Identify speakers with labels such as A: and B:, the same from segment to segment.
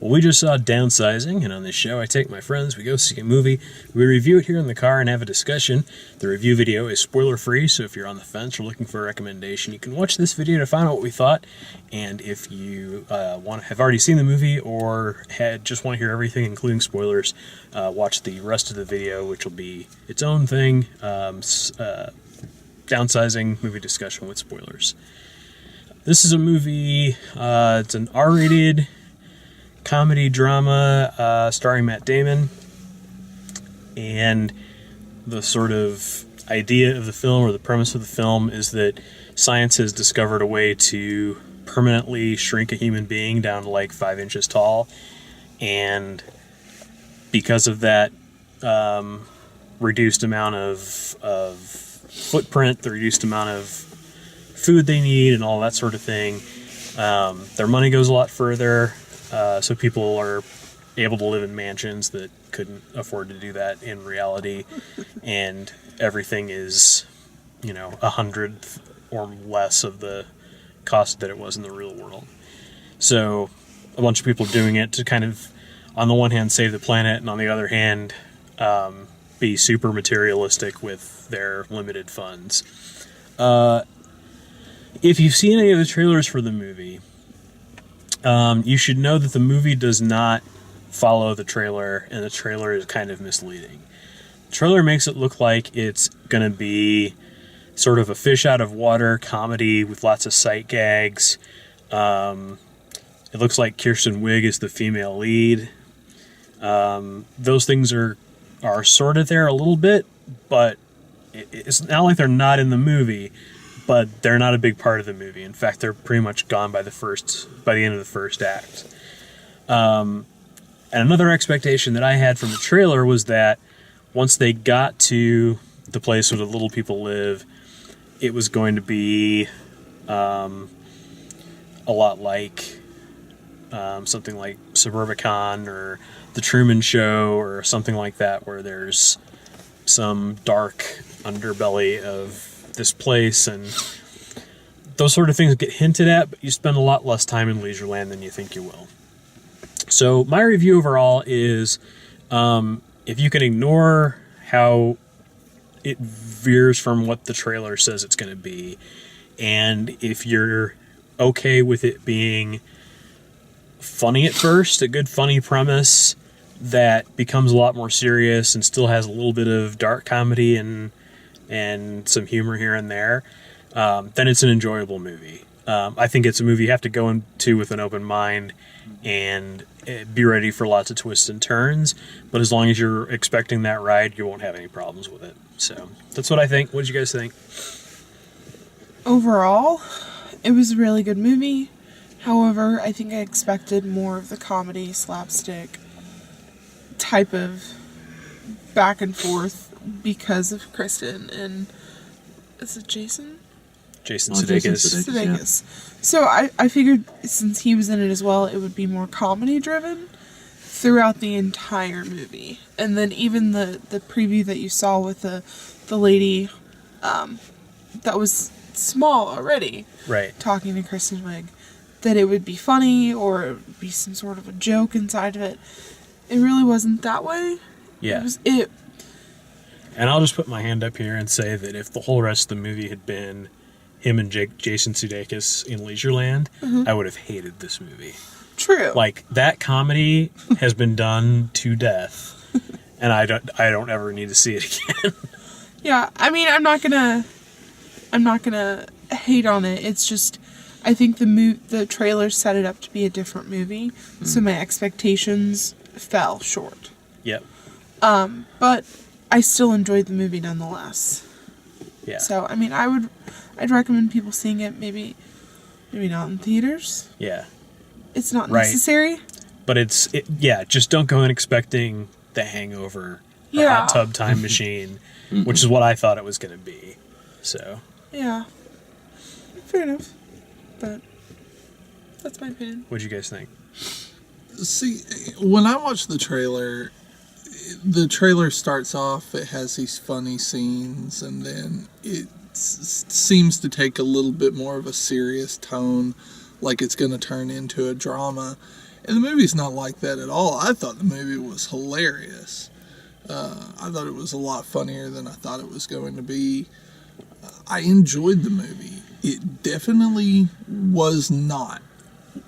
A: Well, we just saw Downsizing, and on this show I take my friends, we go see a movie, we review it here in the car and have a discussion. The review video is spoiler-free, so if you're on the fence or looking for a recommendation, you can watch this video to find out what we thought. And if you have already seen the movie or just want to hear everything, including spoilers, watch the rest of the video, which will be its own thing, Downsizing movie discussion with spoilers. This is a movie, it's an R-rated comedy drama starring Matt Damon, and the sort of idea of the film, or the premise of the film, is that science has discovered a way to permanently shrink a human being down to like 5 inches tall, and because of that reduced amount of footprint, the reduced amount of food they need and all that sort of thing, their money goes a lot further. So people are able to live in mansions that couldn't afford to do that in reality, and everything is, 100th or less of the cost that it was in the real world. So a bunch of people doing it to kind of, on the one hand, save the planet, and on the other hand, be super materialistic with their limited funds. If you've seen any of the trailers for the movie, you should know that the movie does not follow the trailer, and the trailer is kind of misleading. The trailer makes it look like it's going to be sort of a fish out of water comedy with lots of sight gags. It looks like Kirsten Wiig is the female lead. Those things are sort of there a little bit, but it's not like they're not in the movie. But they're not a big part of the movie. In fact, they're pretty much gone by the end of the first act. And another expectation that I had from the trailer was that once they got to the place where the little people live, it was going to be a lot like something like Suburbicon or The Truman Show or something like that, where there's some dark underbelly of this place, and those sort of things get hinted at, but you spend a lot less time in Leisureland than you think you will. So my review overall is, if you can ignore how it veers from what the trailer says it's going to be, and if you're okay with it being funny at first, a good funny premise that becomes a lot more serious and still has a little bit of dark comedy and some humor here and there, then it's an enjoyable movie. I think it's a movie you have to go into with an open mind and be ready for lots of twists and turns, but as long as you're expecting that ride, you won't have any problems with it. So that's what I think. What did you guys think?
B: Overall, it was a really good movie. However, I think I expected more of the comedy, slapstick type of back and forth because of Kristen and, is it Jason?
A: Jason Sudeikis.
B: Sudeikis. So I figured since he was in it as well, it would be more comedy driven throughout the entire movie. And then even the preview that you saw with the lady that was small already,
A: right,
B: talking to Kristen Wiig, that it would be funny or it would be some sort of a joke inside of it. It really wasn't that way.
A: Yeah.
B: It
A: And I'll just put my hand up here and say that if the whole rest of the movie had been him and Jason Sudeikis in Leisureland, I would have hated this movie.
B: True.
A: Like, that comedy has been done to death, and I don't ever need to see it again.
B: Yeah, I mean, I'm not gonna hate on it. It's just, I think the trailer set it up to be a different movie, so my expectations fell short.
A: Yep.
B: But I still enjoyed the movie nonetheless.
A: Yeah.
B: So, I mean, I'd recommend people seeing it, maybe not in theaters.
A: Yeah.
B: It's not necessary.
A: But just don't go in expecting The Hangover, a hot tub time machine, which is what I thought it was going to be. So.
B: Yeah. Fair enough. But that's my opinion.
A: What'd you guys think?
C: See, when I watched the trailer starts off, it has these funny scenes, and then it seems to take a little bit more of a serious tone, like it's going to turn into a drama. And the movie's not like that at all. I thought the movie was hilarious. I thought it was a lot funnier than I thought it was going to be. I enjoyed the movie. It definitely was not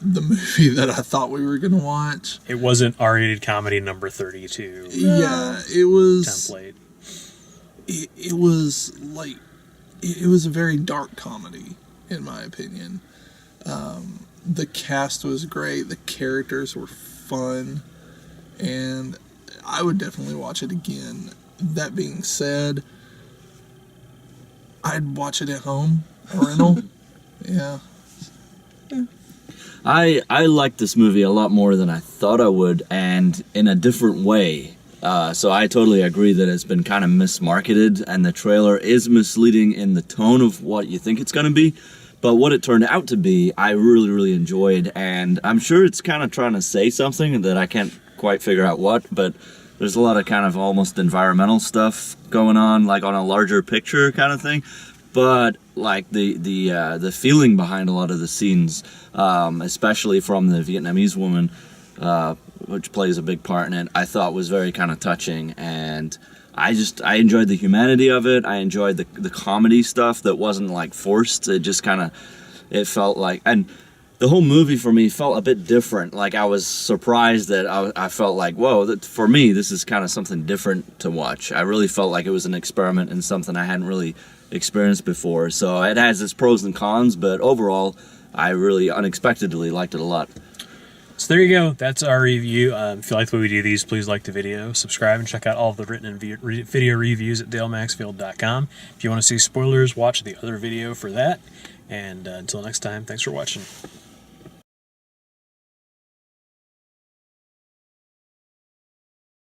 C: the movie that I thought we were going to watch.
A: It wasn't R-rated comedy number 32
C: Yeah, it was...
A: template.
C: It was like... It was a very dark comedy, in my opinion. The cast was great. The characters were fun. And I would definitely watch it again. That being said, I'd watch it at home. A rental. Yeah.
D: I liked this movie a lot more than I thought I would, and in a different way. So I totally agree that it's been kind of mismarketed, and the trailer is misleading in the tone of what you think it's going to be. But what it turned out to be, I really, really enjoyed, and I'm sure it's kind of trying to say something that I can't quite figure out what, but there's a lot of kind of almost environmental stuff going on, like on a larger picture kind of thing. But like the feeling behind a lot of the scenes, especially from the Vietnamese woman, which plays a big part in it, I thought was very kind of touching, and I enjoyed the humanity of it. I enjoyed the comedy stuff that wasn't like forced. It just kind of, it felt like, and the whole movie for me felt a bit different. Like I was surprised that I felt like, whoa, that for me this is kind of something different to watch. I really felt like it was an experiment in something I hadn't really experienced before. So it has its pros and cons, but overall I really unexpectedly liked it a lot.
A: So there you go. That's our review. If you like the way we do these, please like the video, subscribe, and check out all of the written and video reviews at dalemaxfield.com. If you want to see spoilers, watch the other video for that. And until next time, thanks for watching.